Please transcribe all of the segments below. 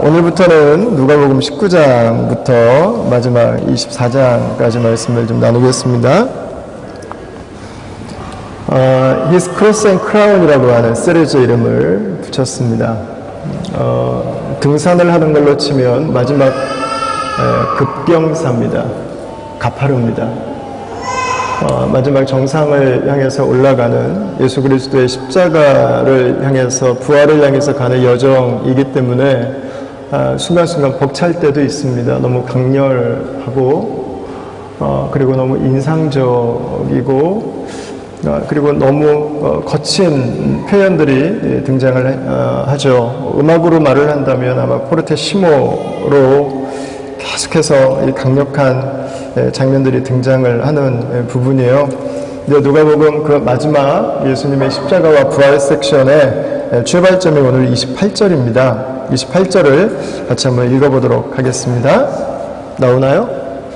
오늘부터는 누가복음 19장부터 마지막 24장까지 말씀을 좀 나누겠습니다. His Cross and Crown이라고 하는 시리즈 이름을 붙였습니다. 등산을 하는 걸로 치면 마지막 급경사입니다. 가파릅니다. 마지막 정상을 향해서 올라가는 예수 그리스도의 십자가를 향해서 부활을 향해서 가는 여정이기 때문에 순간순간 벅찰 때도 있습니다. 너무 강렬하고 그리고 너무 인상적이고 그리고 너무 거친 표현들이 등장을 하죠. 음악으로 말을 한다면 아마 포르테시모로 계속해서 이 강력한 장면들이 등장을 하는 부분이에요. 누가복음 그 마지막 예수님의 십자가와 부활 섹션의 출발점이 오늘 28절입니다. 28절을 같이 한번 읽어보도록 하겠습니다. 나오나요?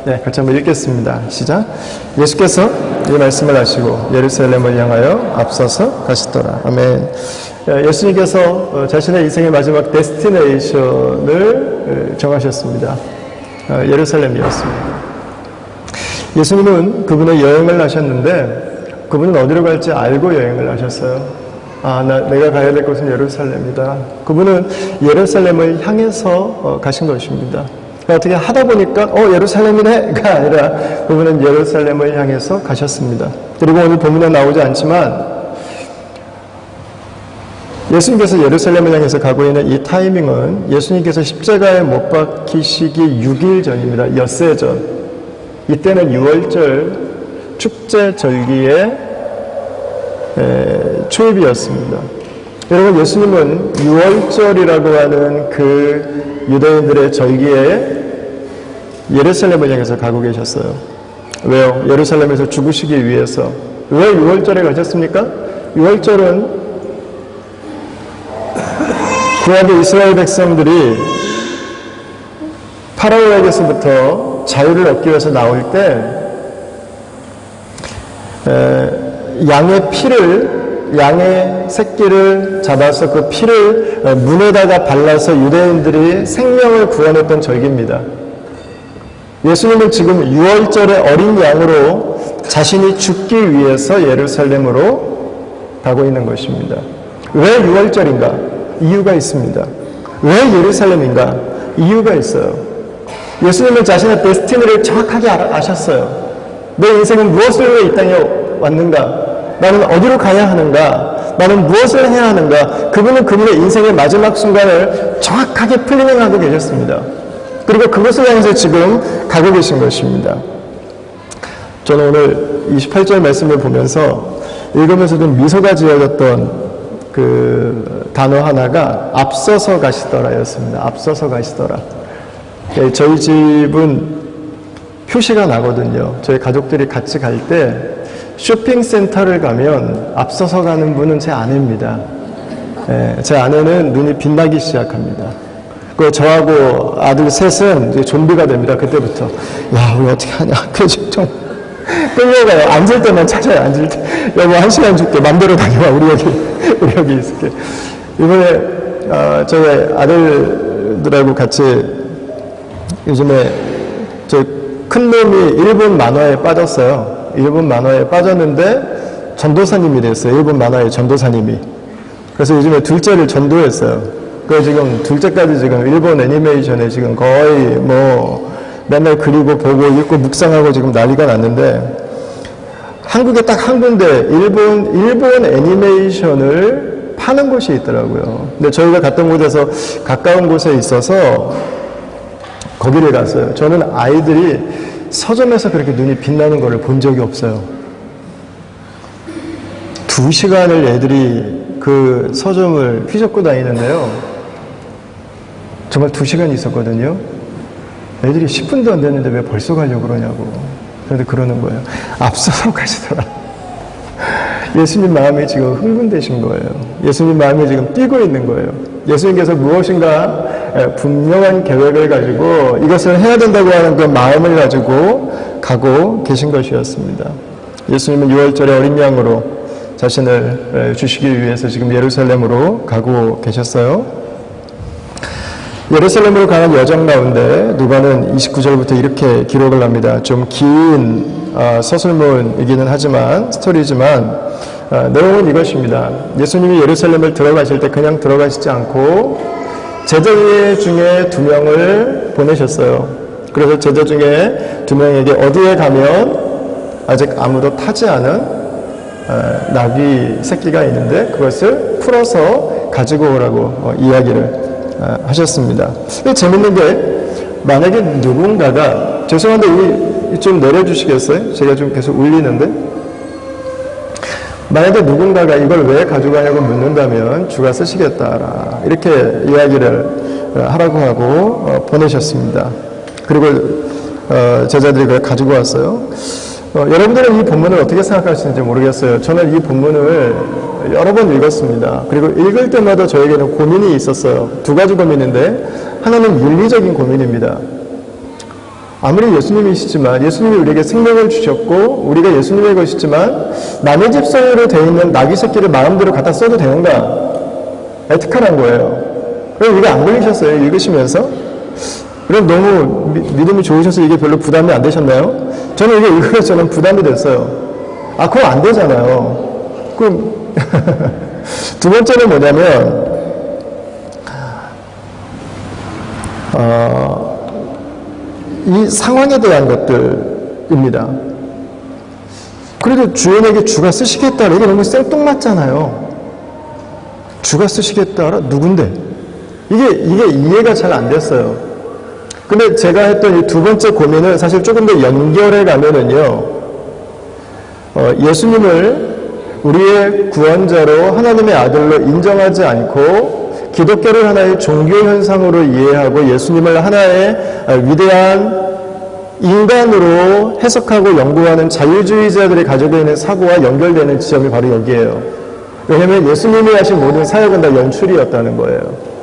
네, 같이 한번 읽겠습니다. 시작. 예수께서 이 말씀을 하시고 예루살렘을 향하여 앞서서 가시더라. 아멘. 예수님께서 자신의 인생의 마지막 데스티네이션을 정하셨습니다. 예루살렘이었습니다. 예수님은 그분의 여행을 하셨는데 그분은 어디로 갈지 알고 여행을 하셨어요. 내가 가야 될 곳은 예루살렘이다. 그분은 예루살렘을 향해서 가신 것입니다. 어떻게 하다 보니까 예루살렘이네가 아니라 그분은 예루살렘을 향해서 가셨습니다. 그리고 오늘 본문에 나오지 않지만 예수님께서 예루살렘을 향해서 가고 있는 이 타이밍은 예수님께서 십자가에 못 박히시기 6일 전입니다. 엿새 전. 이때는 6월절 축제 절기의 초입이었습니다. 여러분, 예수님은 6월절이라고 하는 그 유대인들의 절기에 예루살렘을 향해서 가고 계셨어요. 왜요? 예루살렘에서 죽으시기 위해서. 왜 6월절에 가셨습니까? 6월절은 구약의 이스라엘 백성들이 파라오에게서부터 자유를 얻기 위해서 나올 때 양의 새끼를 잡아서 그 피를 문에다가 발라서 유대인들이 생명을 구원했던 절기입니다. 예수님은 지금 6월절의 어린 양으로 자신이 죽기 위해서 예루살렘으로 가고 있는 것입니다. 왜 6월절인가? 이유가 있습니다. 왜 예루살렘인가? 이유가 있어요. 예수님은 자신의 데스티니를 정확하게 아셨어요. 내 인생은 무엇을 위해 이 땅에 왔는가? 나는 어디로 가야 하는가? 나는 무엇을 해야 하는가? 그분은 그분의 인생의 마지막 순간을 정확하게 플래닝하고 계셨습니다. 그리고 그것을 향해서 지금 가고 계신 것입니다. 저는 오늘 28절 말씀을 보면서 읽으면서 좀 미소가 지어졌던 그 단어 하나가 앞서서 가시더라였습니다. 앞서서 가시더라. 저희 집은 표시가 나거든요. 저희 가족들이 같이 갈 때 쇼핑센터를 가면 앞서서 가는 분은 제 아내입니다. 제 아내는 눈이 빛나기 시작합니다. 그 저하고 아들 셋은 이제 좀비가 됩니다. 그때부터. 야, 우리 어떻게 하냐. 그래서 좀 끌려가요. 앉을 때만 찾아요. 앉을 때. 여보, 1시간 줄게. 맘대로 다녀와. 우리 여기 있을게. 이번에 저희 아들들하고 같이 요즘에 저 큰 놈이 일본 만화에 빠졌어요. 일본 만화에 빠졌는데 전도사님이 됐어요. 일본 만화의 전도사님이. 그래서 요즘에 둘째를 전도했어요. 그래서 지금 둘째까지 지금 일본 애니메이션에 지금 거의 맨날 그리고 보고 읽고 묵상하고 지금 난리가 났는데 한국에 딱 한 군데 일본 애니메이션을 파는 곳이 있더라고요. 근데 저희가 갔던 곳에서 가까운 곳에 있어서 거기를 갔어요. 저는 아이들이 서점에서 그렇게 눈이 빛나는 것을 본 적이 없어요. 2시간을 애들이 그 서점을 휘젓고 다니는데요. 정말 2시간 있었거든요. 애들이 10분도 안 됐는데 왜 벌써 가려고 그러냐고. 그런데 그러는 거예요. 앞서서 가시더라. 예수님 마음이 지금 흥분되신 거예요. 예수님 마음이 지금 뛰고 있는 거예요. 예수님께서 무엇인가 분명한 계획을 가지고 이것을 해야 된다고 하는 그 마음을 가지고 가고 계신 것이었습니다. 예수님은 6월절의 어린 양으로 자신을 주시기 위해서 지금 예루살렘으로 가고 계셨어요. 예루살렘으로 가는 여정 가운데 누가는 29절부터 이렇게 기록을 합니다. 좀 긴 서술문이기는 하지만 스토리지만 내용은 이것입니다. 예수님이 예루살렘을 들어가실 때 그냥 들어가시지 않고 제자 중에 2명을 보내셨어요. 그래서 제자 중에 2명에게 어디에 가면 아직 아무도 타지 않은 나귀 새끼가 있는데 그것을 풀어서 가지고 오라고 이야기를 하셨습니다. 재밌는 게 만약에 누군가가 죄송한데 좀 내려주시겠어요? 제가 좀 계속 울리는데 만약에 누군가가 이걸 왜 가져가냐고 묻는다면 주가 쓰시겠다 이렇게 이야기를 하라고 하고 보내셨습니다. 그리고 제자들이 그걸 가지고 왔어요. 여러분들은 이 본문을 어떻게 생각하시는지 모르겠어요. 저는 이 본문을 여러 번 읽었습니다. 그리고 읽을 때마다 저에게는 고민이 있었어요. 2가지 고민인데 하나는 윤리적인 고민입니다. 아무리 예수님이시지만 예수님이 우리에게 생명을 주셨고 우리가 예수님의 것이지만 남의 집 소유로 되어 있는 나귀 새끼를 마음대로 갖다 써도 되는가? 에티컬한 거예요. 그럼 이거 안 걸리셨어요? 읽으시면서? 그럼 너무 믿음이 좋으셔서 이게 별로 부담이 안 되셨나요? 저는 이게 읽으면서 저는 부담이 됐어요. 그럼 안 되잖아요. 그럼 두 번째는 뭐냐면 이 상황에 대한 것들입니다. 그래도 주인에게 주가 쓰시겠다 이게 너무 생뚱맞잖아요. 주가 쓰시겠다라 누군데? 이게 이해가 잘 안 됐어요. 근데 제가 했던 이 2번째 고민을 사실 조금 더 연결해 가면은요, 예수님을 우리의 구원자로 하나님의 아들로 인정하지 않고 기독교를 하나의 종교 현상으로 이해하고 예수님을 하나의 위대한 인간으로 해석하고 연구하는 자유주의자들이 가지고 있는 사고와 연결되는 지점이 바로 여기에요. 왜냐하면 예수님이 하신 모든 사역은 다 연출이었다는 거예요.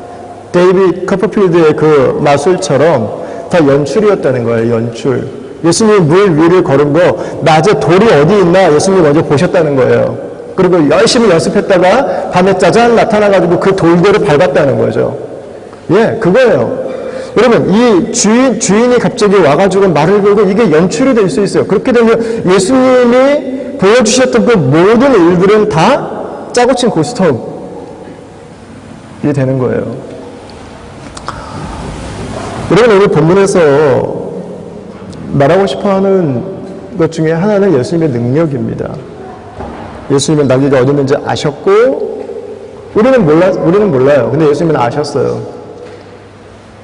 데이비드 커퍼필드의 그 마술처럼 다 연출이었다는 거예요. 연출. 예수님이 물 위를 걸은 거 낮에 돌이 어디 있나 예수님이 먼저 보셨다는 거예요. 그리고 열심히 연습했다가 밤에 짜잔 나타나가지고 그 돌들을 밟았다는 거죠. 그거예요. 여러분, 이 주인이 갑자기 와가지고 말을 걸고 이게 연출이 될 수 있어요. 그렇게 되면 예수님이 보여주셨던 그 모든 일들은 다 짜고 친 고스톱이 되는 거예요. 여러분, 오늘 본문에서 말하고 싶어 하는 것 중에 하나는 예수님의 능력입니다. 예수님은 나귀가 어디 있는지 아셨고, 우리는 몰라요. 근데 예수님은 아셨어요.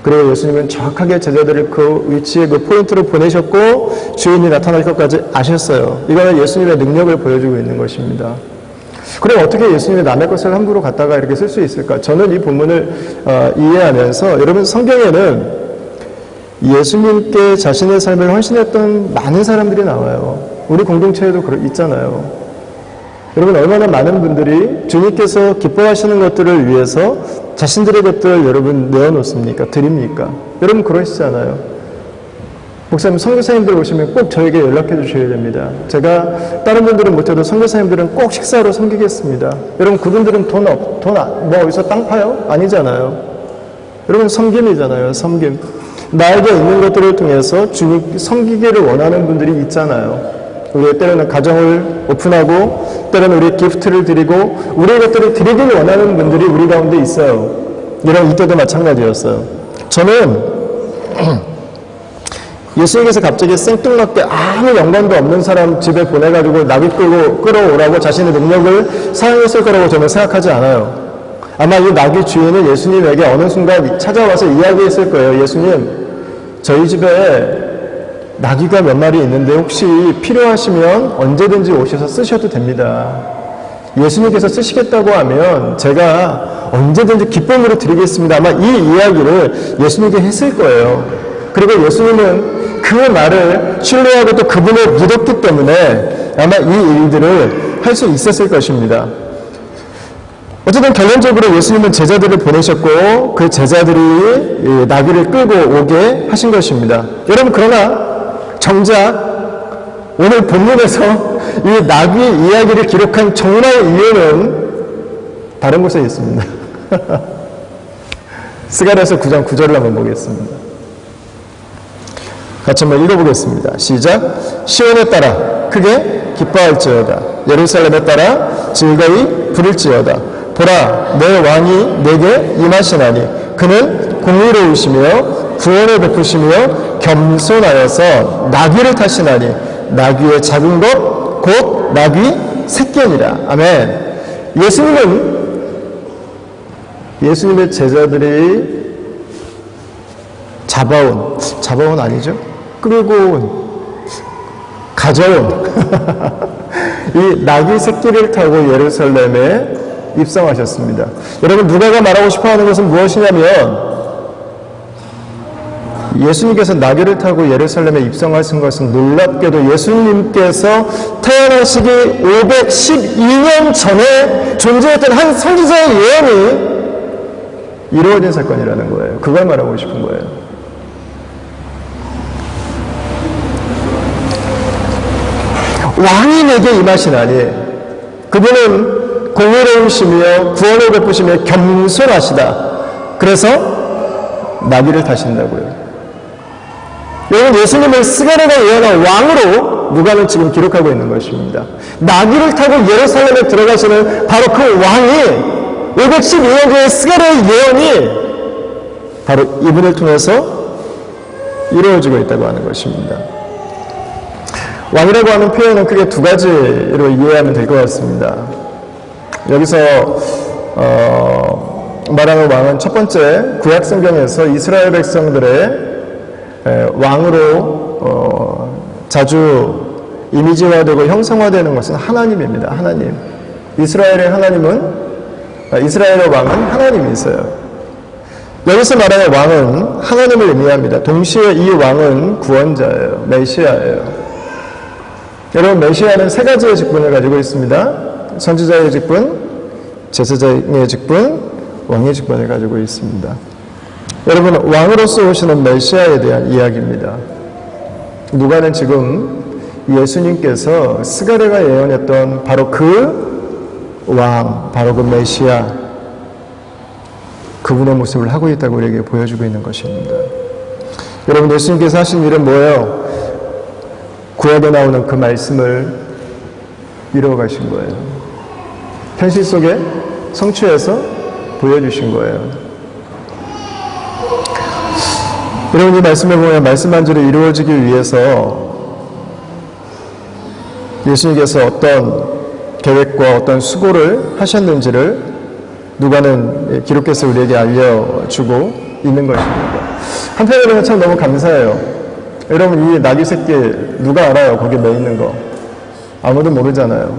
그리고 예수님은 정확하게 제자들을 그 위치에 그 포인트로 보내셨고, 주인이 나타날 것까지 아셨어요. 이거는 예수님의 능력을 보여주고 있는 것입니다. 그럼 어떻게 예수님이 남의 것을 함부로 갖다가 이렇게 쓸 수 있을까? 저는 이 본문을 이해하면서, 여러분 성경에는 예수님께 자신의 삶을 헌신했던 많은 사람들이 나와요. 우리 공동체에도 있잖아요. 여러분 얼마나 많은 분들이 주님께서 기뻐하시는 것들을 위해서 자신들의 것들을 여러분 내어놓습니까? 드립니까? 여러분 그러시잖아요. 목사님, 선교사님들 오시면 꼭 저에게 연락해 주셔야 됩니다. 제가 다른 분들은 못해도 선교사님들은 꼭 식사로 섬기겠습니다. 여러분 그분들은 뭐 어디서 땅 파요? 아니잖아요. 여러분 섬김이잖아요. 섬김. 나에게 있는 것들을 통해서 주님 섬기기를 원하는 분들이 있잖아요. 우리 때로는 가정을 오픈하고 때로는 우리 기프트를 드리고 우리의 것들을 드리기를 원하는 분들이 우리 가운데 있어요. 이때도 마찬가지였어요. 저는 예수님께서 갑자기 생뚱맞게 아무 연관도 없는 사람 집에 보내가지고 나귀 끌어오라고 자신의 능력을 사용했을 거라고 저는 생각하지 않아요. 아마 이 나귀 주인은 예수님에게 어느 순간 찾아와서 이야기했을 거예요. 예수님, 저희 집에 나귀가 몇 마리 있는데 혹시 필요하시면 언제든지 오셔서 쓰셔도 됩니다. 예수님께서 쓰시겠다고 하면 제가 언제든지 기쁨으로 드리겠습니다. 아마 이 이야기를 예수님께 했을 거예요. 그리고 예수님은 그 말을 신뢰하고 또 그분을 믿었기 때문에 아마 이 일들을 할 수 있었을 것입니다. 어쨌든 결론적으로 예수님은 제자들을 보내셨고 그 제자들이 나귀를 끌고 오게 하신 것입니다. 여러분 그러나 정작 오늘 본문에서 이 나귀 이야기를 기록한 정말 이유는 다른 곳에 있습니다. 스가랴서 9장 9절을 한번 보겠습니다. 같이 한번 읽어보겠습니다. 시작. 시온에 따라 크게 기뻐할지어다. 예루살렘에 따라 즐거이 부를지어다. 보라, 내 왕이 내게 임하시나니 그는 공의로우시며 구원을 베푸시며 겸손하여서 나귀를 타시나니 나귀의 작은 것 곧 나귀 새끼니라. 아멘. 예수님의 제자들이 잡아온 아니죠? 끌고 온, 가져온 이 나귀 새끼를 타고 예루살렘에 입성하셨습니다. 여러분, 누가가 말하고 싶어하는 것은 무엇이냐면 예수님께서 나귀를 타고 예루살렘에 입성하신 것은 놀랍게도 예수님께서 태어나시기 512년 전에 존재했던 한 선지자의 예언이 이루어진 사건이라는 거예요. 그걸 말하고 싶은 거예요. 왕이 내게 임하시나니 그분은 공의로우시며 구원을 베푸시며 겸손하시다. 그래서 나귀를 타신다고요. 여러분, 예수님을 스가랴가 예언한 왕으로 누가는 지금 기록하고 있는 것입니다. 나귀를 타고 예루살렘에 들어가시는 바로 그 왕이 512년 전에 스가랴의 예언이 바로 이분을 통해서 이루어지고 있다고 하는 것입니다. 왕이라고 하는 표현은 크게 두 가지로 이해하면 될 것 같습니다. 여기서 말하는 왕은 첫 번째, 구약 성경에서 이스라엘 백성들의 왕으로 자주 이미지화되고 형성화되는 것은 하나님입니다. 하나님. 이스라엘의 왕은 하나님이세요. 여기서 말하는 왕은 하나님을 의미합니다. 동시에 이 왕은 구원자예요. 메시아예요. 여러분, 메시아는 세 가지의 직분을 가지고 있습니다. 선지자의 직분, 제사장의 직분, 왕의 직분을 가지고 있습니다. 여러분, 왕으로서 오시는 메시아에 대한 이야기입니다. 누가는 지금 예수님께서 스가랴가 예언했던 바로 그 왕, 바로 그 메시아, 그분의 모습을 하고 있다고 우리에게 보여주고 있는 것입니다. 여러분, 예수님께서 하신 일은 뭐예요? 구약에 나오는 그 말씀을 이루어 가신 거예요. 현실 속에 성취해서 보여주신 거예요. 여러분, 이 말씀을 보면 말씀 한 줄이 이루어지기 위해서 예수님께서 어떤 계획과 어떤 수고를 하셨는지를 누가는 기록해서 우리에게 알려주고 있는 것입니다. 한편으로는 참 너무 감사해요. 여러분, 이 나귀 새끼 누가 알아요? 거기 매 있는 거. 아무도 모르잖아요.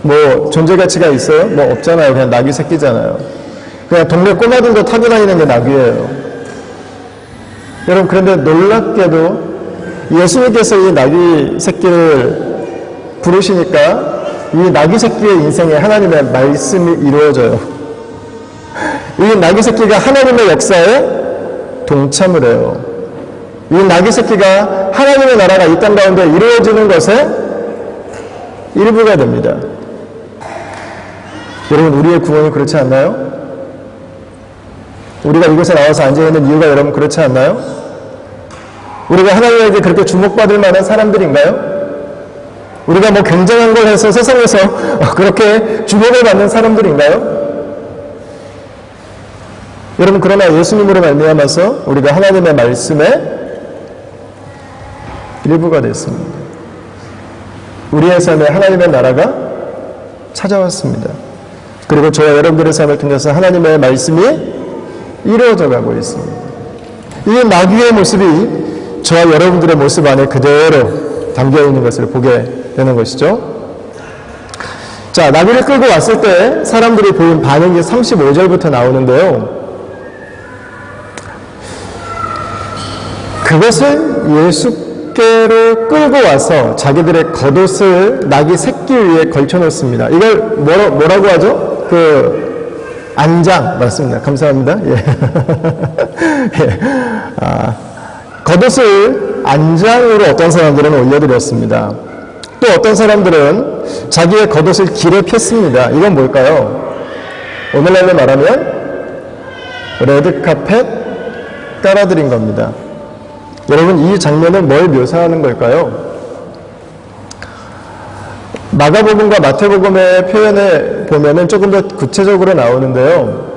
뭐 존재 가치가 있어요? 뭐 없잖아요. 그냥 나귀 새끼잖아요. 그냥 동네 꼬마들도 타고 다니는 게 나귀예요. 여러분, 그런데 놀랍게도 예수님께서 이 나귀 새끼를 부르시니까 이 나귀 새끼의 인생에 하나님의 말씀이 이루어져요. 이 나귀 새끼가 하나님의 역사에 동참을 해요. 이 나귀 새끼가 하나님의 나라가 이 땅 가운데 이루어지는 것의 일부가 됩니다. 여러분, 우리의 구원이 그렇지 않나요? 우리가 이곳에 나와서 앉아있는 이유가 여러분 그렇지 않나요? 우리가 하나님에게 그렇게 주목받을 만한 사람들인가요? 우리가 뭐 굉장한 걸 해서 세상에서 그렇게 주목을 받는 사람들인가요? 여러분, 그러나 예수님으로 말미암아서 우리가 하나님의 말씀의 일부가 됐습니다. 우리의 삶에 하나님의 나라가 찾아왔습니다. 그리고 저와 여러분들의 삶을 통해서 하나님의 말씀이 이루어져 가고 있습니다. 이 나귀의 모습이 저와 여러분들의 모습 안에 그대로 담겨 있는 것을 보게 되는 것이죠. 자, 나귀를 끌고 왔을 때 사람들이 보인 반응이 35절부터 나오는데요. 그것을 예수께로 끌고 와서 자기들의 겉옷을 나귀 새끼 위에 걸쳐놓습니다. 이걸 뭐라고 하죠? 안장, 맞습니다. 감사합니다. 예. 예. 겉옷을 안장으로 어떤 사람들은 올려드렸습니다. 또 어떤 사람들은 자기의 겉옷을 길에 폈습니다. 이건 뭘까요? 오늘날로 말하면 레드카펫 깔아드린 겁니다. 여러분, 이 장면은 뭘 묘사하는 걸까요? 마가복음과 마태복음의 표현에 보면은 조금 더 구체적으로 나오는데요.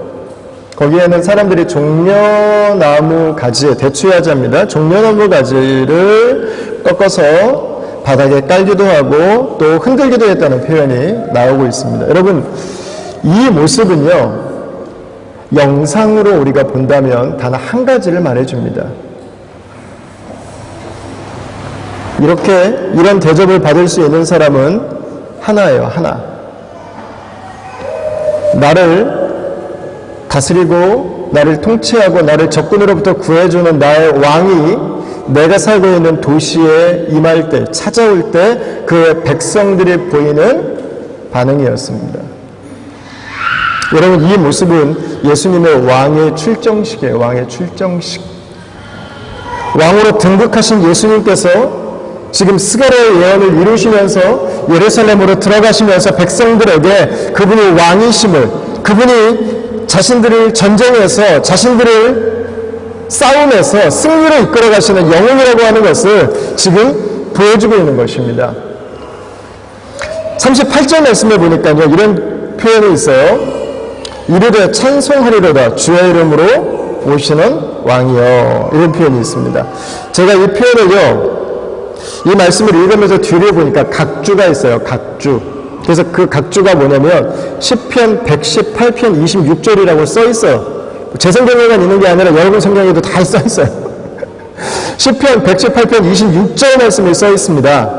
거기에는 사람들이 종려나무 가지에, 대추야자입니다. 종려나무 가지를 꺾어서 바닥에 깔기도 하고 또 흔들기도 했다는 표현이 나오고 있습니다. 여러분, 이 모습은요, 영상으로 우리가 본다면 단 한 가지를 말해줍니다. 이런 대접을 받을 수 있는 사람은 하나예요, 하나. 나를 다스리고 나를 통치하고 나를 적군으로부터 구해주는 나의 왕이 내가 살고 있는 도시에 임할 때, 찾아올 때 그 백성들이 보이는 반응이었습니다. 여러분, 이 모습은 예수님의 왕의 출정식이에요. 왕의 출정식. 왕으로 등극하신 예수님께서 지금 스가랴의 예언을 이루시면서 예루살렘으로 들어가시면서 백성들에게 그분이 왕이심을, 그분이 자신들을 전쟁에서, 자신들을 싸움에서 승리로 이끌어 가시는 영웅이라고 하는 것을 지금 보여주고 있는 것입니다. 38절 말씀에 보니까요, 이런 표현이 있어요. 이르되 찬송하리로다 주의 이름으로 오시는 왕이여, 이런 표현이 있습니다. 제가 이 표현을요, 이 말씀을 읽으면서 뒤를 보니까 각주가 있어요. 각주. 그래서 그 각주가 뭐냐면 시편 118편 26절이라고 써 있어요. 제 성경에만 있는 게 아니라 여러분 성경에도 다 써 있어요. 시편 118편 26절 말씀이 써 있습니다.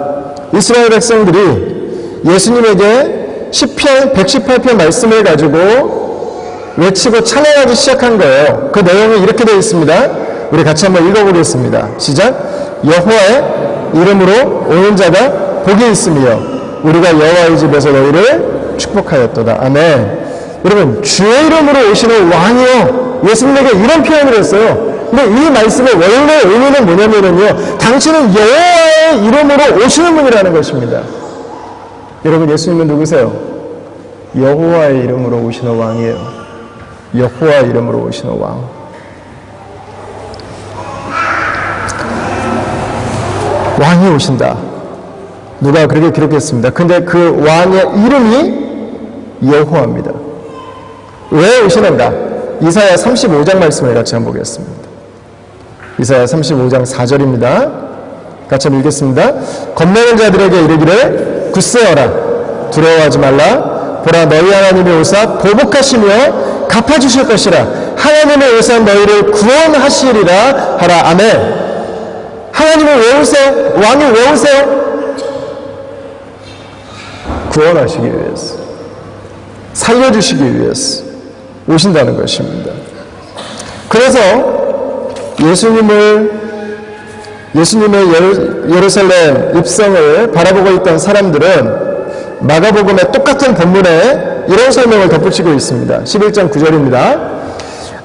이스라엘 백성들이 예수님에게 시편 118편 말씀을 가지고 외치고 찬양하기 시작한 거예요. 그 내용이 이렇게 되어 있습니다. 우리 같이 한번 읽어보겠습니다. 시작. 여호와의 이름으로 오는 자가 복이 있으며 우리가 여호와의 집에서 너희를 축복하였도다. 아멘. 여러분, 주의 이름으로 오시는 왕이요, 예수님에게 이런 표현을 했어요. 근데 이 말씀의 원래 의미는 뭐냐면요, 당신은 여호와의 이름으로 오시는 분이라는 것입니다. 여러분, 예수님은 누구세요? 여호와의 이름으로 오시는 왕이에요. 여호와의 이름으로 오시는 왕. 왕이 오신다. 누가 그렇게 기록했습니다. 근데 그 왕의 이름이 여호와입니다. 왜 오시는가? 이사야 35장 말씀을 같이 한번 보겠습니다. 이사야 35장 4절입니다. 같이 한번 읽겠습니다. 겁내는 자들에게 이르기를 굳세어라, 두려워하지 말라. 보라, 너희 하나님이 오사 보복하시며 갚아주실 것이라. 하나님의 오사 너희를 구원하시리라 하라. 아멘. 하나님은 왜 오세요? 왕이 왜 오세요? 구원하시기 위해서, 살려주시기 위해서 오신다는 것입니다. 그래서 예수님의 예루살렘 입성을 바라보고 있던 사람들은 마가복음의 똑같은 본문에 이런 설명을 덧붙이고 있습니다. 11장 9절입니다.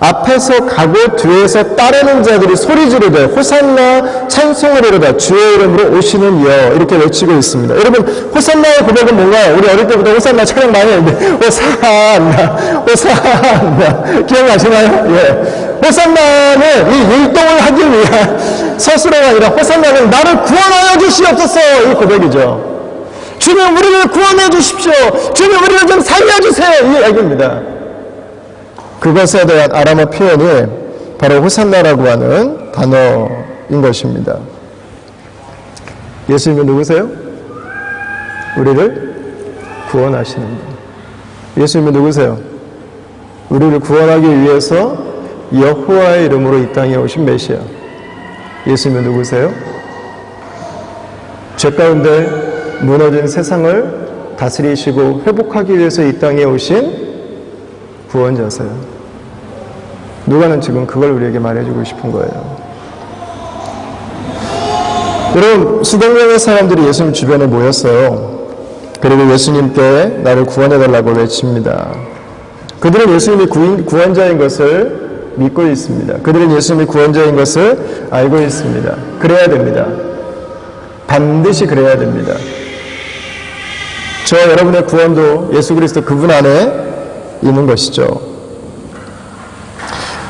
앞에서 가고 뒤에서 따르는 자들이 소리 지르되 호산나 찬송을 이루다 주의 이름으로 오시는 이여, 이렇게 외치고 있습니다. 여러분, 호산나의 고백은 뭔가요? 우리 어릴 때부터 호산나 찬양 많이 했는데, 호산나, 호산나, 기억나시나요? 예. 호산나는 이 율동을 하기 위한 서술어가 아니라 호산나는 나를 구원하여 주시옵소서, 이 고백이죠. 주님, 우리를 구원해 주십시오. 주님, 우리를 좀 살려주세요, 이 얘기입니다. 그것에 대한 아람어 표현이 바로 호산나라고 하는 단어인 것입니다. 예수님은 누구세요? 우리를 구원하시는 분. 예수님은 누구세요? 우리를 구원하기 위해서 여호와의 이름으로 이 땅에 오신 메시아. 예수님은 누구세요? 죄 가운데 무너진 세상을 다스리시고 회복하기 위해서 이 땅에 오신 구원자세요. 누가는 지금 그걸 우리에게 말해주고 싶은 거예요. 여러분, 수백 명의 사람들이 예수님 주변에 모였어요. 그리고 예수님께 나를 구원해달라고 외칩니다. 그들은 예수님이 구원자인 것을 믿고 있습니다. 그들은 예수님이 구원자인 것을 알고 있습니다. 그래야 됩니다. 반드시 그래야 됩니다. 저와 여러분의 구원도 예수 그리스도 그분 안에 있는 것이죠.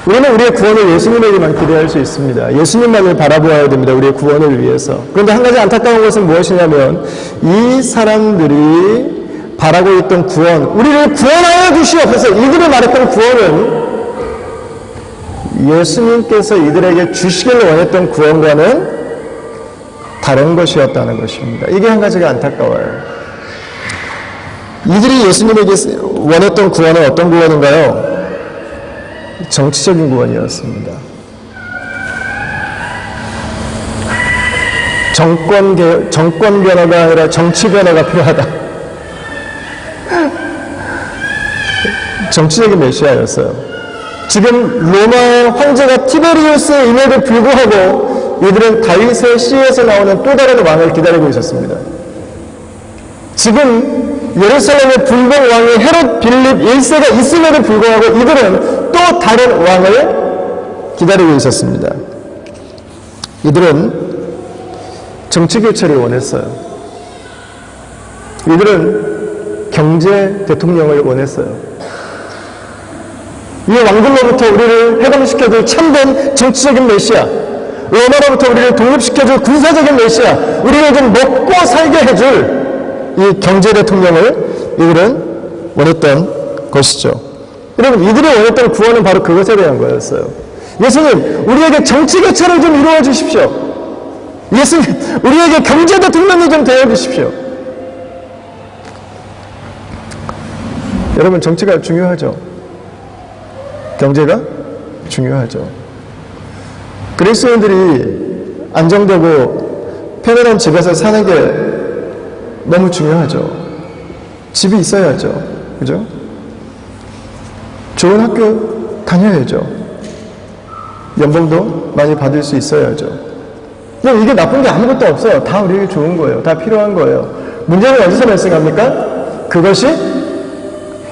우리는 우리의 구원을 예수님에게만 기대할 수 있습니다. 예수님만을 바라보아야 됩니다. 우리의 구원을 위해서. 그런데 한 가지 안타까운 것은 무엇이냐면 이 사람들이 바라고 있던 구원, 우리를 구원하여 주시옵소서, 이들이 말했던 구원은 예수님께서 이들에게 주시기를 원했던 구원과는 다른 것이었다는 것입니다. 이게 한 가지가 안타까워요. 이들이 예수님에게 원했던 구원은 어떤 구원인가요? 정치적인 구원이었습니다. 정권 변화가 아니라 정치 변화가 필요하다. 정치적인 메시아였어요. 지금 로마 황제가 티베리우스임에도 불구하고 이들은 다윗의 시에서 나오는 또 다른 왕을 기다리고 있었습니다. 지금 예루살렘의 불공 왕이 헤롯 빌립 1세가 있음에도 불구하고 이들은 또 다른 왕을 기다리고 있었습니다. 이들은 정치 교체를 원했어요. 이들은 경제 대통령을 원했어요. 이 왕들로부터 우리를 해방시켜줄 참된 정치적인 메시아, 로마로부터 우리를 독립시켜줄 군사적인 메시아, 우리를 좀 먹고 살게 해줄 이 경제 대통령을 이들은 원했던 것이죠. 여러분, 이들이 원했던 구원은 바로 그것에 대한 거였어요. 예수님, 우리에게 정치 교체를 좀 이루어 주십시오. 예수님, 우리에게 경제 대통령이 좀 되어 주십시오. 여러분, 정치가 중요하죠. 경제가 중요하죠. 그리스도인들이 안정되고 편안한 집에서 사는 게 너무 중요하죠. 집이 있어야죠. 그죠? 좋은 학교 다녀야죠. 연봉도 많이 받을 수 있어야죠. 그냥 이게 나쁜 게 아무것도 없어요. 다 우리에게 좋은 거예요. 다 필요한 거예요. 문제는 어디서 발생합니까? 그것이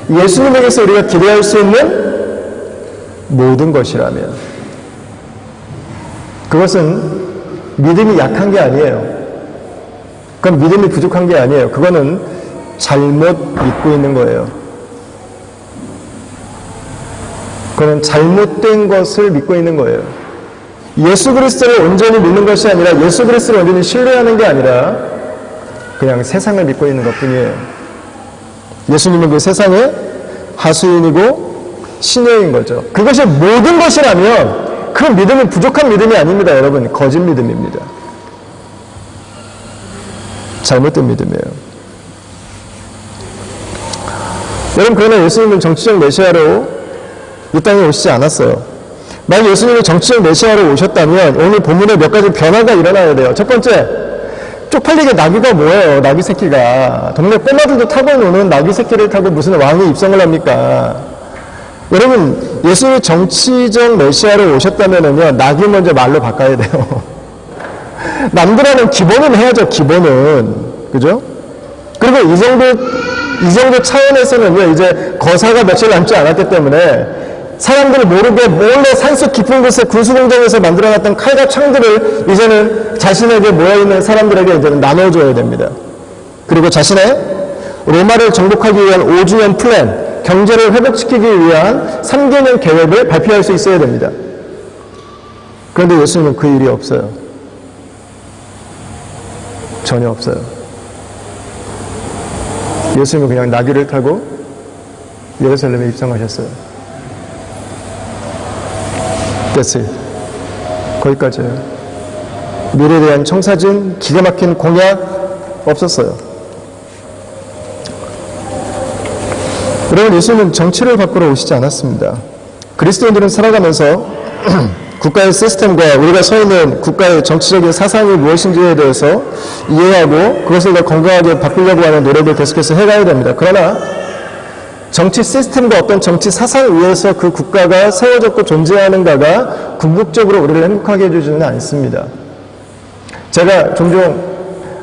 예수님에게서 우리가 기대할 수 있는 모든 것이라면, 그것은 믿음이 약한 게 아니에요. 그건 믿음이 부족한 게 아니에요. 그거는 잘못 믿고 있는 거예요. 그거는 잘못된 것을 믿고 있는 거예요. 예수 그리스도를 온전히 믿는 것이 아니라, 예수 그리스도를 온전히 신뢰하는 게 아니라 그냥 세상을 믿고 있는 것뿐이에요. 예수님은 그 세상의 하수인이고 신여인 거죠. 그것이 모든 것이라면 그 믿음은 부족한 믿음이 아닙니다. 여러분, 거짓 믿음입니다. 잘못된 믿음이에요. 여러분, 그러나 예수님은 정치적 메시아로 이 땅에 오시지 않았어요. 만약 예수님이 정치적 메시아로 오셨다면 오늘 본문에 몇 가지 변화가 일어나야 돼요. 첫 번째, 쪽팔리게 나귀가 뭐예요? 나귀 새끼가. 동네 꼬마들도 타고 노는 나귀 새끼를 타고 무슨 왕이 입성을 합니까? 여러분, 예수님이 정치적 메시아로 오셨다면요, 나귀 먼저 말로 바꿔야 돼요. 남들하는 기본은 해야죠, 기본은. 그죠? 그리고 이 정도 차원에서는요, 이제 거사가 며칠 남지 않았기 때문에 사람들이 모르게 몰래 산속 깊은 곳에 군수공장에서 만들어놨던 칼과 창들을 이제는 자신에게 모여있는 사람들에게 이제는 나눠줘야 됩니다. 그리고 자신의 로마를 정복하기 위한 5주년 플랜, 경제를 회복시키기 위한 3개년 계획을 발표할 수 있어야 됩니다. 그런데 예수님은 그 일이 없어요. 전혀 없어요. 예수님은 그냥 나귀를 타고 예루살렘에 입성하셨어요. That's it. 거기까지예요. 미래에 대한 청사진, 기가 막힌 공약 없었어요. 여러분, 예수님은 정치를 바꾸러 오시지 않았습니다. 그리스도인들은 살아가면서 국가의 시스템과 우리가 서 있는 국가의 정치적인 사상이 무엇인지에 대해서 이해하고 그것을 더 건강하게 바꾸려고 하는 노력을 계속해서 해가야 됩니다. 그러나 정치 시스템과 어떤 정치 사상 위에서 그 국가가 세워졌고 존재하는가가 궁극적으로 우리를 행복하게 해주지는 않습니다. 제가 종종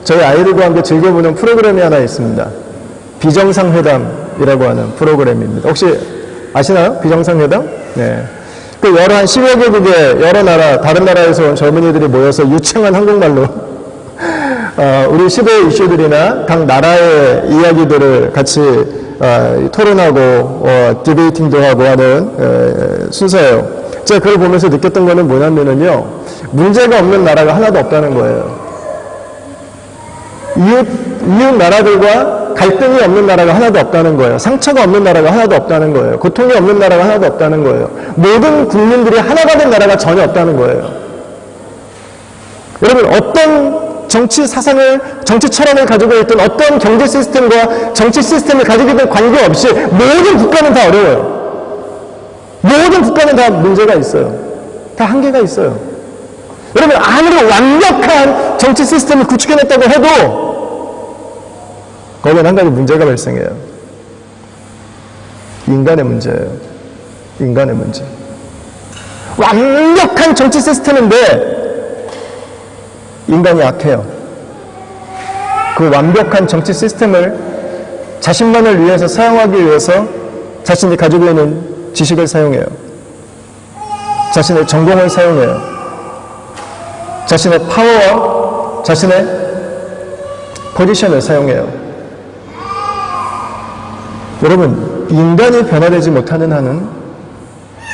저희 아이들과 함께 즐겨보는 프로그램이 하나 있습니다. 비정상회담이라고 하는 프로그램입니다. 혹시 아시나요? 비정상회담? 네. 그 여러 한 10여 개국의 여러 나라, 다른 나라에서 온 젊은이들이 모여서 유창한 한국말로 우리 시대의 이슈들이나 각 나라의 이야기들을 같이 토론하고 디베이팅도 하고 하는 순서예요. 제가 그걸 보면서 느꼈던 거는 뭐냐면요, 문제가 없는 나라가 하나도 없다는 거예요. 이웃 나라들과 갈등이 없는 나라가 하나도 없다는 거예요. 상처가 없는 나라가 하나도 없다는 거예요. 고통이 없는 나라가 하나도 없다는 거예요. 모든 국민들이 하나가 된 나라가 전혀 없다는 거예요. 여러분, 어떤 정치 사상을, 정치 철학을 가지고 있든 어떤 경제 시스템과 정치 시스템을 가지고 있든 관계없이 모든 국가는 다 어려워요. 모든 국가는 다 문제가 있어요. 다 한계가 있어요. 여러분, 아무리 완벽한 정치 시스템을 구축해냈다고 해도 거기엔 한 가지 문제가 발생해요. 인간의 문제예요. 인간의 문제. 완벽한 정치 시스템인데 인간이 약해요. 그 완벽한 정치 시스템을 자신만을 위해서 사용하기 위해서 자신이 가지고 있는 지식을 사용해요. 자신의 전공을 사용해요. 자신의 파워와 자신의 포지션을 사용해요. 여러분, 인간이 변화되지 못하는 한은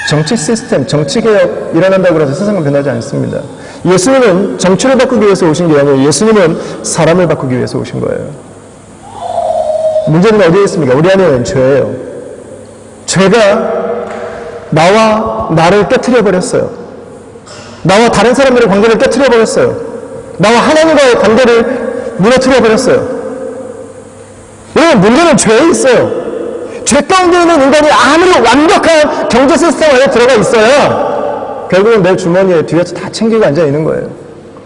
정치 시스템, 정치개혁 일어난다고 해서 세상은 변하지 않습니다. 예수님은 정치를 바꾸기 위해서 오신 게 아니에요. 예수님은 사람을 바꾸기 위해서 오신 거예요. 문제는 어디에 있습니까? 우리 안에는 죄예요. 죄가 나와 나를 깨트려 버렸어요. 나와 다른 사람들의 관계를 깨트려 버렸어요. 나와 하나님과의 관계를 무너뜨려 버렸어요. 여러분, 문제는 죄에 있어요. 죄 가운데 있는 인간이 아무리 완벽한 경제 시스템 안에 들어가 있어야 결국은 내 주머니에 뒤에서 다 챙기고 앉아 있는 거예요.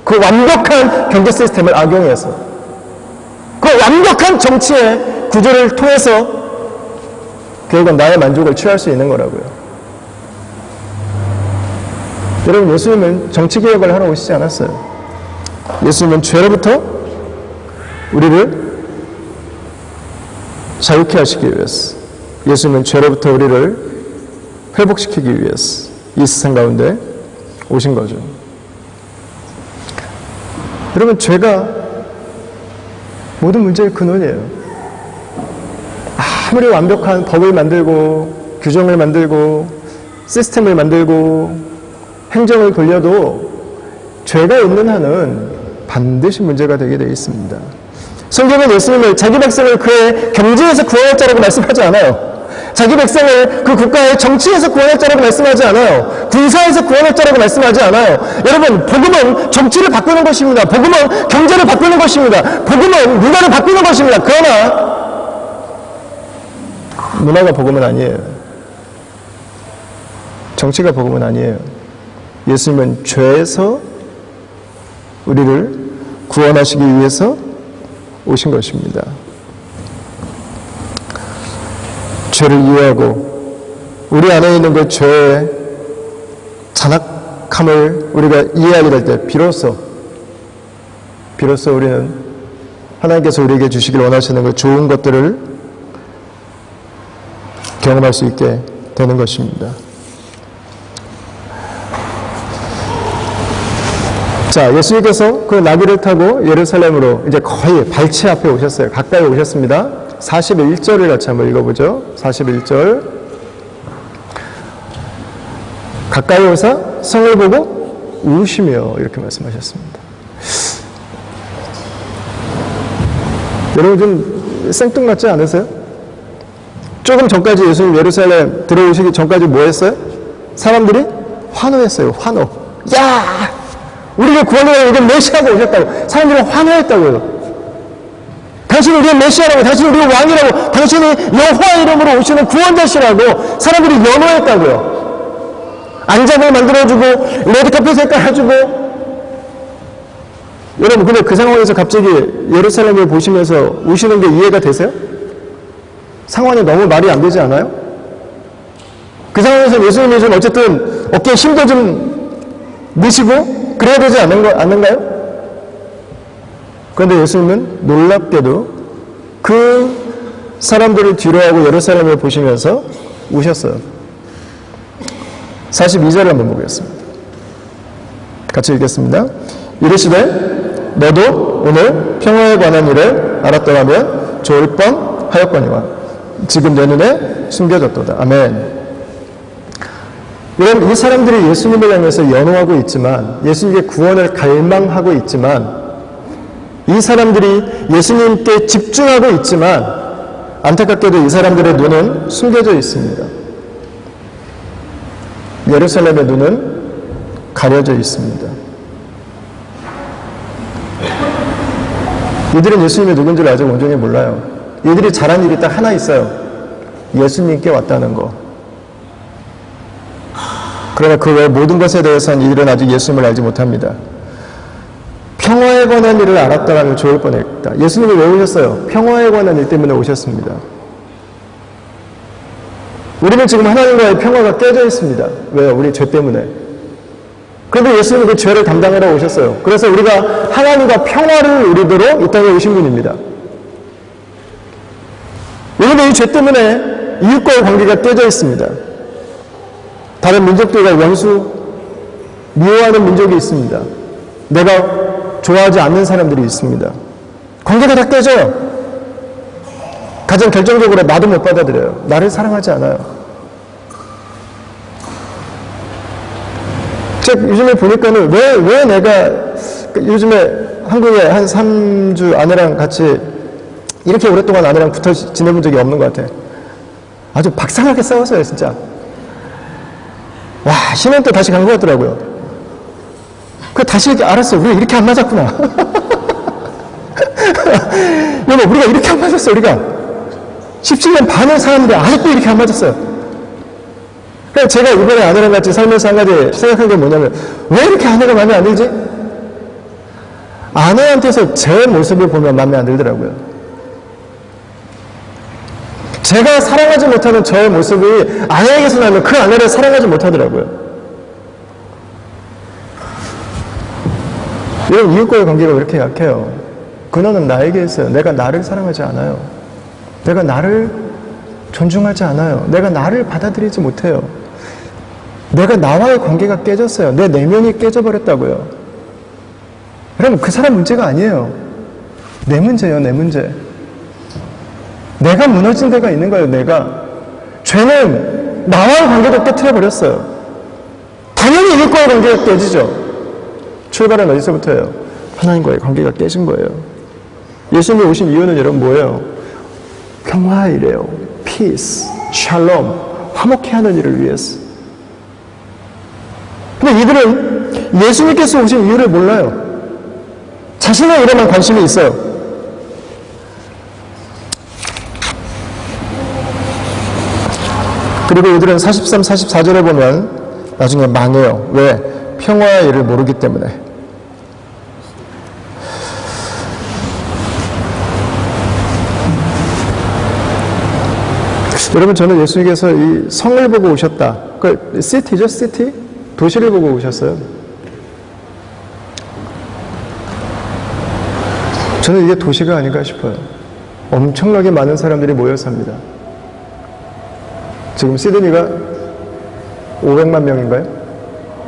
그 완벽한 경제 시스템을 악용해서, 그 완벽한 정치의 구조를 통해서 결국은 나의 만족을 취할 수 있는 거라고요. 여러분, 예수님은 정치개혁을 하러 오시지 않았어요. 예수님은 죄로부터 우리를 자유케 하시기 위해서, 예수님은 죄로부터 우리를 회복시키기 위해서 이 세상 가운데 오신 거죠. 여러분, 죄가 모든 문제의 근원이에요. 아무리 완벽한 법을 만들고 규정을 만들고 시스템을 만들고 행정을 돌려도 죄가 있는 한은 반드시 문제가 되게 되어 있습니다. 성경은 예수님을 자기 백성을 그의 경제에서 구원할 자라고 말씀하지 않아요. 자기 백성을 그 국가의 정치에서 구원할 자라고 말씀하지 않아요. 군사에서 구원할 자라고 말씀하지 않아요. 여러분, 복음은 정치를 바꾸는 것입니다. 복음은 경제를 바꾸는 것입니다. 복음은 문화를 바꾸는 것입니다. 그러나 문화가 복음은 아니에요. 정치가 복음은 아니에요. 예수님은 죄에서 우리를 구원하시기 위해서 오신 것입니다. 죄를 이해하고 우리 안에 있는 그 죄의 잔악함을 우리가 이해하게 될 때 비로소 우리는 하나님께서 우리에게 주시길 원하시는 그 좋은 것들을 경험할 수 있게 되는 것입니다. 자, 예수님께서 그 나귀를 타고 예루살렘으로 이제 거의 발치 앞에 오셨어요. 가까이 오셨습니다. 41절을 같이 한번 읽어보죠. 41절. 가까이 오사 성을 보고 우시며 이렇게 말씀하셨습니다. 여러분 좀 생뚱맞지 않으세요? 조금 전까지 예수님 예루살렘 들어오시기 전까지 뭐 했어요? 사람들이 환호했어요. 환호. 야! 우리를 구원하려고 이제 메시아가 오셨다고. 사람들이 환호했다고요. 당신이 우리의 메시아라고, 당신이 우리의 왕이라고, 당신이 여호와 이름으로 오시는 구원자시라고 사람들이 연호했다고요. 안장을 만들어주고 레드카펫을 깔아주고. 여러분, 근데 그 상황에서 갑자기 예루살렘을 보시면서 우시는 게 이해가 되세요? 상황이 너무 말이 안 되지 않아요? 그 상황에서 예수님이 좀 어쨌든 어깨에 힘도 좀 넣으시고 그래야 되지 않는가요? 그런데 예수님은 놀랍게도 그 사람들을 뒤로하고 예루살렘을 보시면서 우셨어요. 42절을 한번 보겠습니다. 같이 읽겠습니다. 이르시되 너도 오늘 평화에 관한 일을 알았더라면 좋을 뻔하였거니와 지금 내 눈에 숨겨졌도다. 아멘. 여러분, 이 사람들이 예수님을 향해서 연호하고 있지만, 예수님의 구원을 갈망하고 있지만, 이 사람들이 예수님께 집중하고 있지만, 안타깝게도 이 사람들의 눈은 숨겨져 있습니다. 예루살렘의 눈은 가려져 있습니다. 이들은 예수님이 누군지를 아직 온전히 몰라요. 이들이 잘한 일이 딱 하나 있어요. 예수님께 왔다는 거. 그러나 그 외 모든 것에 대해서는 이들은 아직 예수님을 알지 못합니다. 평화에 관한 일을 알았다면 좋을 뻔했다. 예수님이 왜 오셨어요? 평화에 관한 일 때문에 오셨습니다. 우리는 지금 하나님과의 평화가 깨져 있습니다. 왜요? 우리 죄 때문에. 그런데 예수님은 그 죄를 담당하러 오셨어요. 그래서 우리가 하나님과 평화를 누리도록 이 땅에 오신 분입니다. 우리는 이 죄 때문에 이웃과의 관계가 깨져 있습니다. 다른 민족들과 원수, 미워하는 민족이 있습니다. 내가 좋아하지 않는 사람들이 있습니다. 관계가 다 깨져요. 가장 결정적으로 나도 못 받아들여요. 나를 사랑하지 않아요. 제가 요즘에 보니까는 왜 내가 요즘에 한국에 한 3주 아내랑 같이 이렇게 오랫동안 아내랑 붙어 지내본 적이 없는 것 같아. 아주 박상하게 싸웠어요, 진짜. 와, 신혼 때 다시 간 것 같더라고요. 다시 이렇게 알았어. 우리가 이렇게 안 맞았구나. 여러분, 우리가 이렇게 안 맞았어, 우리가. 17년 반을 사는데 아직도 이렇게 안 맞았어요. 그래서 제가 이번에 아내랑 같이 살면서 한 가지 생각한 게 뭐냐면, 왜 이렇게 아내가 마음에 안 들지? 아내한테서 제 모습을 보면 마음에 안 들더라고요. 제가 사랑하지 못하는 저의 모습이 아내에게서 나면 그 아내를 사랑하지 못하더라고요. 여러분, 이웃과의 관계가 왜 이렇게 약해요? 근원은 나에게 있어요. 내가 나를 사랑하지 않아요. 내가 나를 존중하지 않아요. 내가 나를 받아들이지 못해요. 내가 나와의 관계가 깨졌어요. 내 내면이 깨져버렸다고요. 여러분, 그 사람 문제가 아니에요. 내 문제예요, 내 문제. 내가 무너진 데가 있는 거예요, 내가. 죄는 나와의 관계도 깨트려버렸어요. 당연히 이웃과의 관계가 깨지죠. 출발은 어디서부터예요? 하나님과의 관계가 깨진 거예요. 예수님이 오신 이유는 여러분 뭐예요? 평화이래요. peace, shalom, 화목해 하는 일을 위해서. 근데 이들은 예수님께서 오신 이유를 몰라요. 자신의 일에만 관심이 있어요. 그리고 이들은 43, 44절에 보면 나중에 망해요. 왜? 평화의 일을 모르기 때문에. 여러분, 저는 예수님께서 이 성을 보고 오셨다. 그 시티죠, 시티? 도시를 보고 오셨어요. 저는 이게 도시가 아닌가 싶어요. 엄청나게 많은 사람들이 모여 삽니다. 지금 시드니가 500만 명인가요?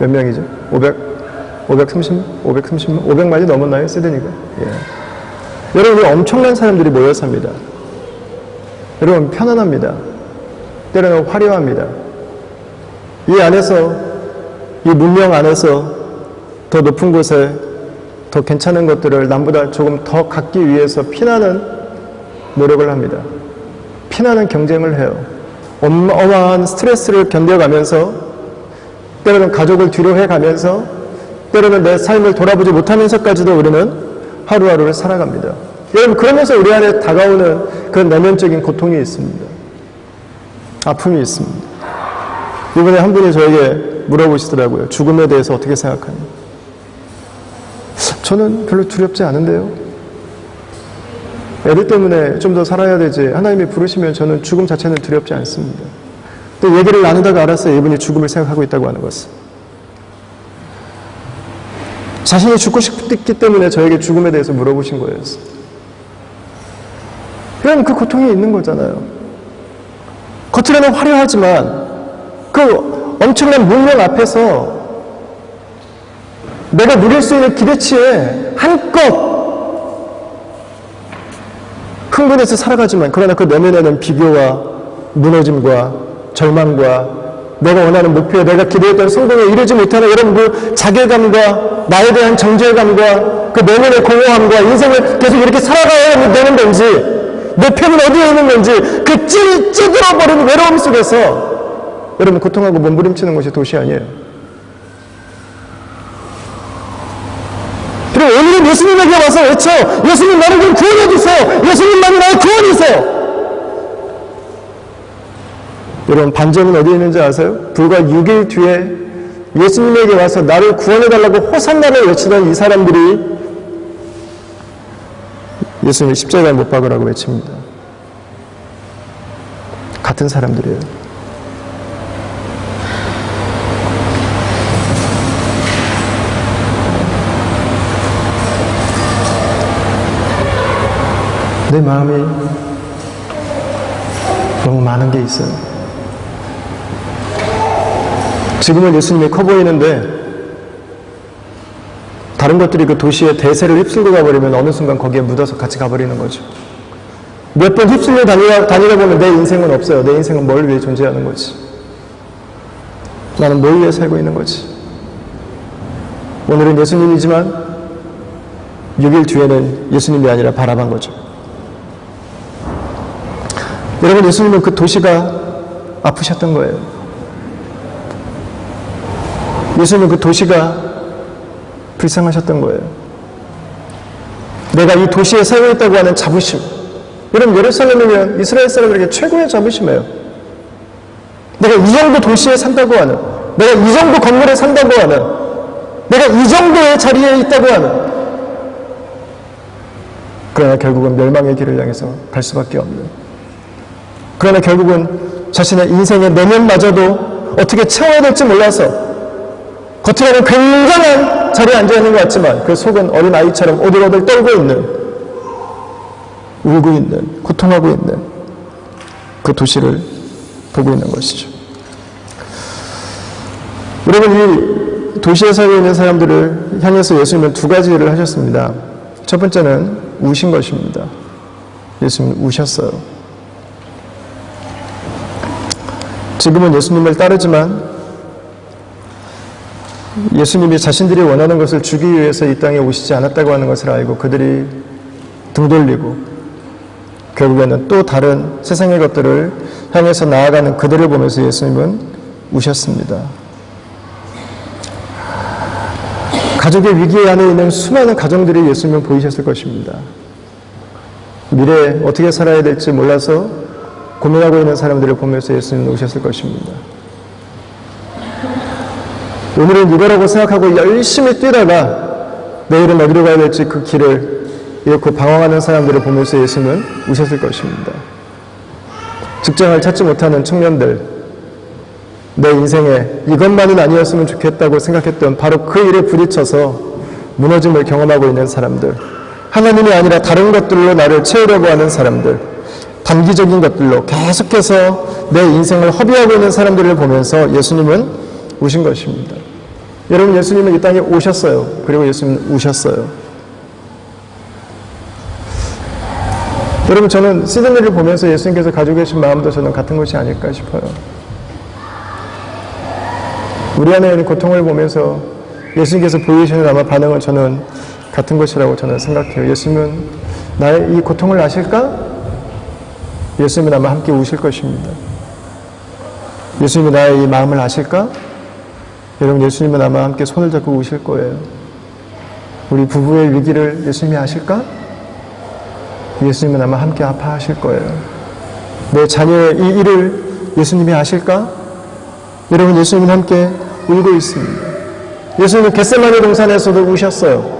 몇 명이죠? 500만이 넘었나요? 시드니가? 예. 여러분, 엄청난 사람들이 모여 삽니다. 여러분, 편안합니다. 때로는 화려합니다. 이 안에서, 이 문명 안에서 더 높은 곳에 더 괜찮은 것들을 남보다 조금 더 갖기 위해서 피나는 노력을 합니다. 피나는 경쟁을 해요. 어마어마한 스트레스를 견뎌가면서, 때로는 가족을 뒤로 해가면서, 때로는 내 삶을 돌아보지 못하면서까지도 우리는 하루하루를 살아갑니다. 여러분, 그러면서 우리 안에 다가오는 그 내면적인 고통이 있습니다. 아픔이 있습니다. 이번에 한 분이 저에게 물어보시더라고요. 죽음에 대해서 어떻게 생각하니? 저는 별로 두렵지 않은데요. 애들 때문에 좀 더 살아야 되지. 하나님이 부르시면 저는 죽음 자체는 두렵지 않습니다. 또 얘기를 나누다가 알았어요. 이분이 죽음을 생각하고 있다고 하는 것을. 자신이 죽고 싶기 때문에 저에게 죽음에 대해서 물어보신 거예요. 그럼 그 고통이 있는 거잖아요. 겉으로는 화려하지만 그 엄청난 문명 앞에서 내가 누릴 수 있는 기대치에 한껏 흥분해서 살아가지만, 그러나 그 내면에는 비교와 무너짐과 절망과 내가 원하는 목표에 내가 기대했던 성공에 이르지 못하는 여러분 그 자괴감과 나에 대한 정죄감과 그 내면의 공허함과 인생을 계속 이렇게 살아가야 되는 건지 내 편은 어디에 있는 건지 그 찌들어버린 외로움 속에서 여러분 고통하고 몸부림치는 것이 도시 아니에요. 그리고 오늘은 예수님에게 와서 외쳐 예수님 나를 좀 구원해주세요. 예수님만이 나의 구원이세요. 여러분 반전은 어디에 있는지 아세요? 불과 6일 뒤에 예수님에게 와서 나를 구원해달라고 호산나를 외치던 이 사람들이 예수님을 십자가에 못 박으라고 외칩니다. 같은 사람들이에요. 내 마음이 너무 많은 게 있어요. 지금은 예수님이 커 보이는데 다른 것들이 그 도시의 대세를 휩쓸고 가버리면 어느 순간 거기에 묻어서 같이 가버리는 거죠. 몇 번 휩쓸려 다니다 보면 내 인생은 없어요. 내 인생은 뭘 위해 존재하는 거지? 나는 뭘 위해 살고 있는 거지? 오늘은 예수님이지만 6일 뒤에는 예수님이 아니라 바라본 거죠. 여러분 예수님은 그 도시가 아프셨던 거예요. 예수님은 그 도시가 불쌍하셨던 거예요. 내가 이 도시에 살고 있다고 하는 자부심. 여러분 예루살렘이면 이스라엘 사람들에게 최고의 자부심이에요. 내가 이 정도 도시에 산다고 하는, 내가 이 정도 건물에 산다고 하는, 내가 이 정도의 자리에 있다고 하는. 그러나 결국은 멸망의 길을 향해서 갈 수밖에 없는. 그러나 결국은 자신의 인생의 내면마저도 어떻게 채워야 될지 몰라서 겉으로는 굉장한 자리에 앉아있는 것 같지만 그 속은 어린아이처럼 오들오들 떨고 있는, 울고 있는, 고통하고 있는 그 도시를 보고 있는 것이죠. 여러분 이 도시에 살고 있는 사람들을 향해서 예수님은 두 가지를 하셨습니다. 첫 번째는 우신 것입니다. 예수님은 우셨어요. 지금은 예수님을 따르지만 예수님이 자신들이 원하는 것을 주기 위해서 이 땅에 오시지 않았다고 하는 것을 알고 그들이 등 돌리고 결국에는 또 다른 세상의 것들을 향해서 나아가는 그들을 보면서 예수님은 우셨습니다. 가족의 위기 안에 있는 수많은 가정들이 예수님은 보이셨을 것입니다. 미래에 어떻게 살아야 될지 몰라서 고민하고 있는 사람들을 보면서 예수님은 우셨을 것입니다. 오늘은 이거라고 생각하고 열심히 뛰다가 내일은 어디로 가야 될지 그 길을 잃고 방황하는 사람들을 보면서 예수님은 우셨을 것입니다. 직장을 찾지 못하는 청년들, 내 인생에 이것만은 아니었으면 좋겠다고 생각했던 바로 그 일에 부딪혀서 무너짐을 경험하고 있는 사람들, 하나님이 아니라 다른 것들로 나를 채우려고 하는 사람들, 단기적인 것들로 계속해서 내 인생을 허비하고 있는 사람들을 보면서 예수님은 우신 것입니다. 여러분 예수님은 이 땅에 오셨어요. 그리고 예수님은 우셨어요. 여러분 저는 시드니를 보면서 예수님께서 가지고 계신 마음도 저는 같은 것이 아닐까 싶어요. 우리 안에 있는 고통을 보면서 예수님께서 보이시는 아마 반응은 저는 같은 것이라고 저는 생각해요. 예수님은 나의 이 고통을 아실까? 예수님은 아마 함께 우실 것입니다. 예수님이 나의 이 마음을 아실까? 여러분 예수님은 아마 함께 손을 잡고 우실 거예요. 우리 부부의 위기를 예수님이 아실까? 예수님은 아마 함께 아파하실 거예요. 내 자녀의 이 일을 예수님이 아실까? 여러분 예수님은 함께 울고 있습니다. 예수님은 겟세마네 동산에서도 우셨어요.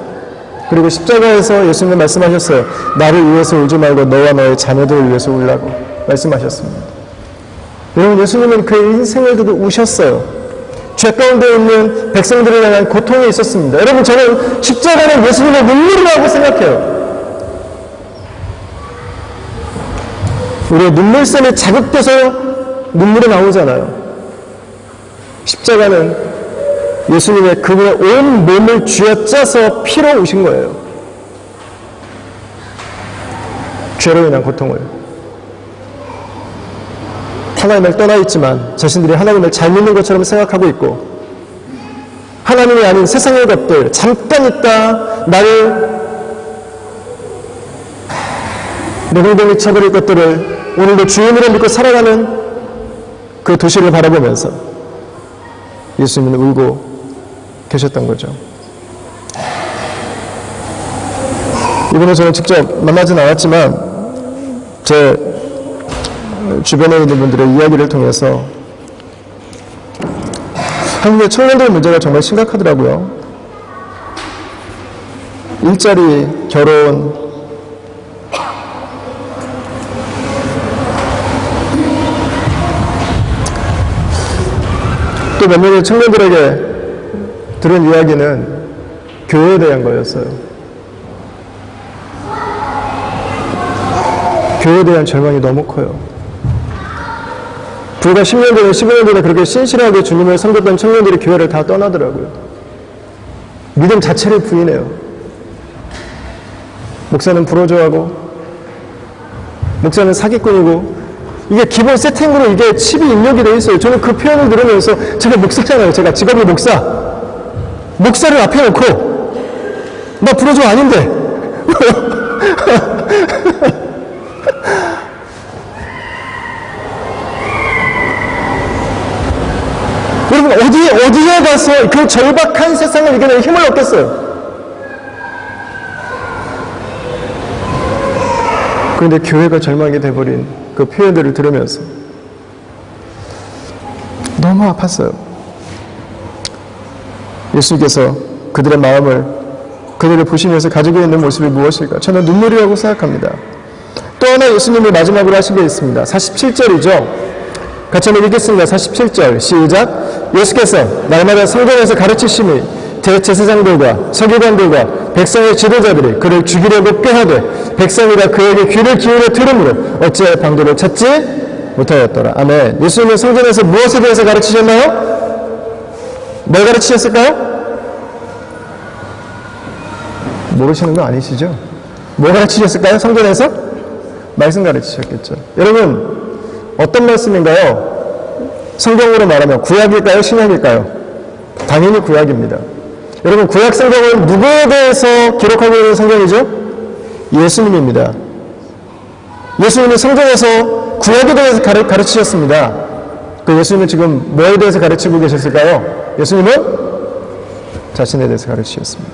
그리고 십자가에서 예수님은 말씀하셨어요. 나를 위해서 울지 말고 너와 너의 자녀들을 위해서 울라고 말씀하셨습니다. 여러분 예수님은 그 인생을 두고 우셨어요. 죄 가운데 있는 백성들을 향한 고통이 있었습니다. 여러분 저는 십자가는 예수님의 눈물이라고 생각해요. 우리의 눈물샘이 자극돼서 눈물이 나오잖아요. 십자가는 예수님의 그분의 온 몸을 쥐어짜서 피로 오신 거예요. 죄로 인한 고통을. 하나님을 떠나 있지만 자신들이 하나님을 잘 믿는 것처럼 생각하고 있고, 하나님이 아닌 세상의 것들, 잠깐 있다 나를 내공동이 쳐버릴 것들을 오늘도 주인으로 믿고 살아가는 그 도시를 바라보면서 예수님은 울고 계셨던 거죠. 이번에 저는 직접 만나진 않았지만 제 주변에 있는 분들의 이야기를 통해서 한국의 청년들 문제가 정말 심각하더라고요. 일자리, 결혼, 또 몇 명의 청년들에게 들은 이야기는 교회에 대한 거였어요. 교회에 대한 절망이 너무 커요. 불과 10년 전에 15년 전에 그렇게 신실하게 주님을 섬겼던 청년들이 교회를 다 떠나더라고요. 믿음 자체를 부인해요. 목사는 불호조하고 목사는 사기꾼이고, 이게 기본 세팅으로 이게 칩이 입력이 되어 있어요. 저는 그 표현을 들으면서, 제가 목사잖아요. 제가 직업이 목사를 앞에 놓고 나 불호조 아닌데 여러분, 어디에 가서 그 절박한 세상을 이겨낼 힘을 얻겠어요? 그런데 교회가 절망이 돼버린 그 표현들을 들으면서 너무 아팠어요. 예수님께서 그들의 마음을, 그들을 보시면서 가지고 있는 모습이 무엇일까? 저는 눈물이라고 생각합니다. 또 하나 예수님이 마지막으로 하신 게 있습니다. 47절이죠. 같이 한번 읽겠습니다. 47절 시작. 예수께서 날마다 성전에서 가르치심이 대제사장들과 서기관들과 백성의 지도자들이 그를 죽이려고 꾀하되 백성이라 그에게 귀를 기울여 들으므로 어찌하여 방도를 찾지 못하였더라. 아멘. 예수님은 성전에서 무엇에 대해서 가르치셨나요? 뭘 가르치셨을까요? 모르시는 거 아니시죠? 뭐 가르치셨을까요? 성전에서? 말씀 가르치셨겠죠. 여러분, 어떤 말씀인가요? 성경으로 말하면 구약일까요? 신약일까요? 당연히 구약입니다. 여러분, 구약 성경은 누구에 대해서 기록하고 있는 성경이죠? 예수님입니다. 예수님은 성경에서 구약에 대해서 가르치셨습니다. 그 예수님은 지금 뭐에 대해서 가르치고 계셨을까요? 예수님은 자신에 대해서 가르치셨습니다.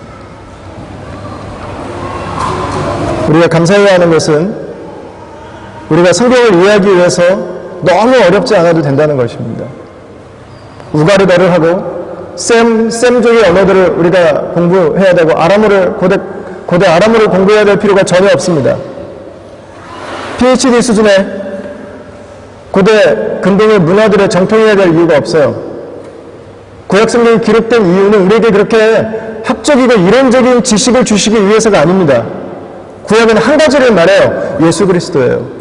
우리가 감사해야 하는 것은 우리가 성경을 이해하기 위해서 너무 어렵지 않아도 된다는 것입니다. 우가르다를 하고 셈족의 언어들을 우리가 공부해야 되고 고대 아람어를 공부해야 될 필요가 전혀 없습니다. PhD 수준의 고대 근동의 문화들을 정통해야 될 이유가 없어요. 구약 성경이 기록된 이유는 우리에게 그렇게 학적이고 이론적인 지식을 주시기 위해서가 아닙니다. 구약은 한 가지를 말해요. 예수 그리스도예요.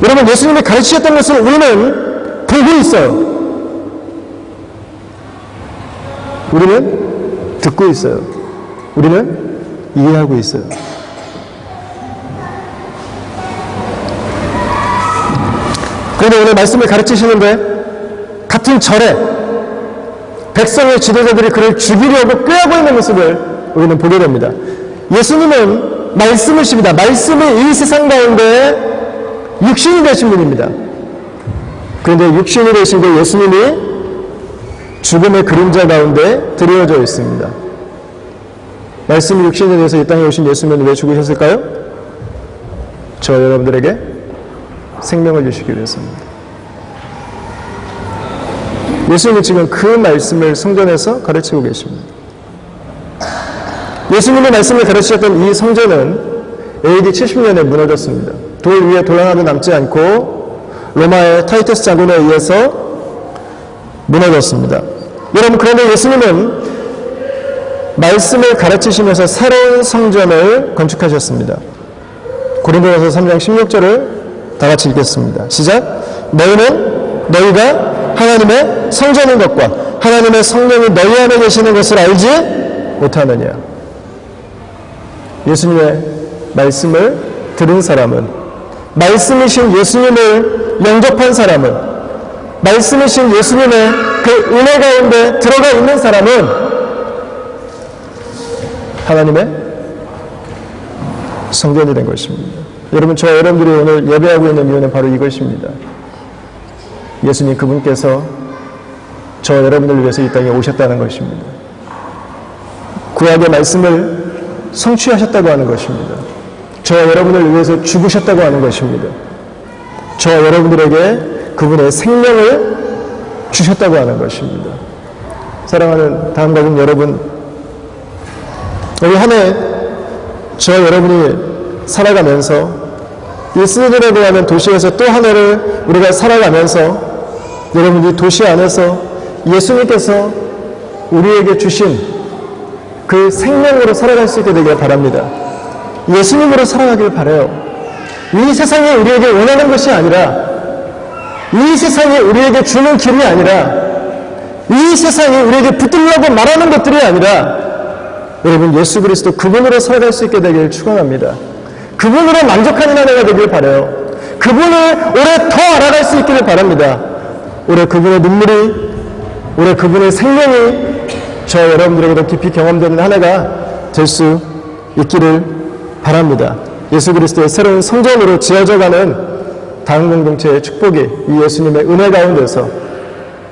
여러분, 예수님이 가르치셨던 것을 우리는 보고 있어요. 우리는 듣고 있어요. 우리는 이해하고 있어요. 그런데 오늘 말씀을 가르치시는데 같은 절에 백성의 지도자들이 그를 죽이려고 꾀하고 있는 모습을 우리는 보게 됩니다. 예수님은 말씀이십니다. 말씀이 이 세상 가운데 육신이 되신 분입니다. 그런데 육신이 되신 그 예수님이 죽음의 그림자 가운데 드리워져 있습니다. 말씀이 육신이 돼서 이 땅에 오신 예수님은 왜 죽으셨을까요? 저 여러분들에게 생명을 주시기 위해서입니다. 예수님은 지금 그 말씀을 성전에서 가르치고 계십니다. 예수님의 말씀을 가르치셨던 이 성전은 AD 70년에 무너졌습니다. 돌 위에 돌 하나도 남지 않고 로마의 타이터스 장군에 의해서 무너졌습니다. 여러분, 그런데 예수님은 말씀을 가르치시면서 새로운 성전을 건축하셨습니다. 고린도전서 3장 16절을 다 같이 읽겠습니다. 시작. 너희가 하나님의 성전인 것과 하나님의 성령이 너희 안에 계시는 것을 알지 못하느냐. 예수님의 말씀을 들은 사람은 말씀이신 예수님을 영접한 사람은, 말씀이신 예수님의 그 은혜 가운데 들어가 있는 사람은 하나님의 성전이 된 것입니다. 여러분, 저와 여러분들이 오늘 예배하고 있는 이유는 바로 이것입니다. 예수님 그분께서 저와 여러분들을 위해서 이 땅에 오셨다는 것입니다. 구약의 말씀을 성취하셨다고 하는 것입니다. 저와 여러분을 위해서 죽으셨다고 하는 것입니다. 저와 여러분들에게 그분의 생명을 주셨다고 하는 것입니다. 사랑하는 다음 가족 여러분, 올 한 해 저와 여러분이 살아가면서 이 스웨덴이라는 도시에서 또 한 해를 우리가 살아가면서 여러분들이 도시 안에서 예수님께서 우리에게 주신 그 생명으로 살아갈 수 있게 되길 바랍니다. 예수님으로 살아가길 바라요. 이 세상이 우리에게 원하는 것이 아니라, 이 세상이 우리에게 주는 길이 아니라, 이 세상이 우리에게 붙들려고 말하는 것들이 아니라, 여러분 예수 그리스도 그분으로 살아갈 수 있게 되길 축원합니다. 그분으로 만족하는 한 해가 되길 바라요. 그분을 올해 더 알아갈 수 있기를 바랍니다. 올해 그분의 눈물이, 올해 그분의 생명이 저 여러분들에게도 깊이 경험되는 한 해가 될 수 있기를 바랍니다. 예수 그리스도의 새로운 성전으로 지어져가는 다음 공동체의 축복이 이 예수님의 은혜 가운데서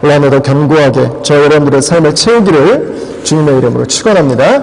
올 한 해도 견고하게 저 여러분들의 삶을 채우기를 주님의 이름으로 축원합니다.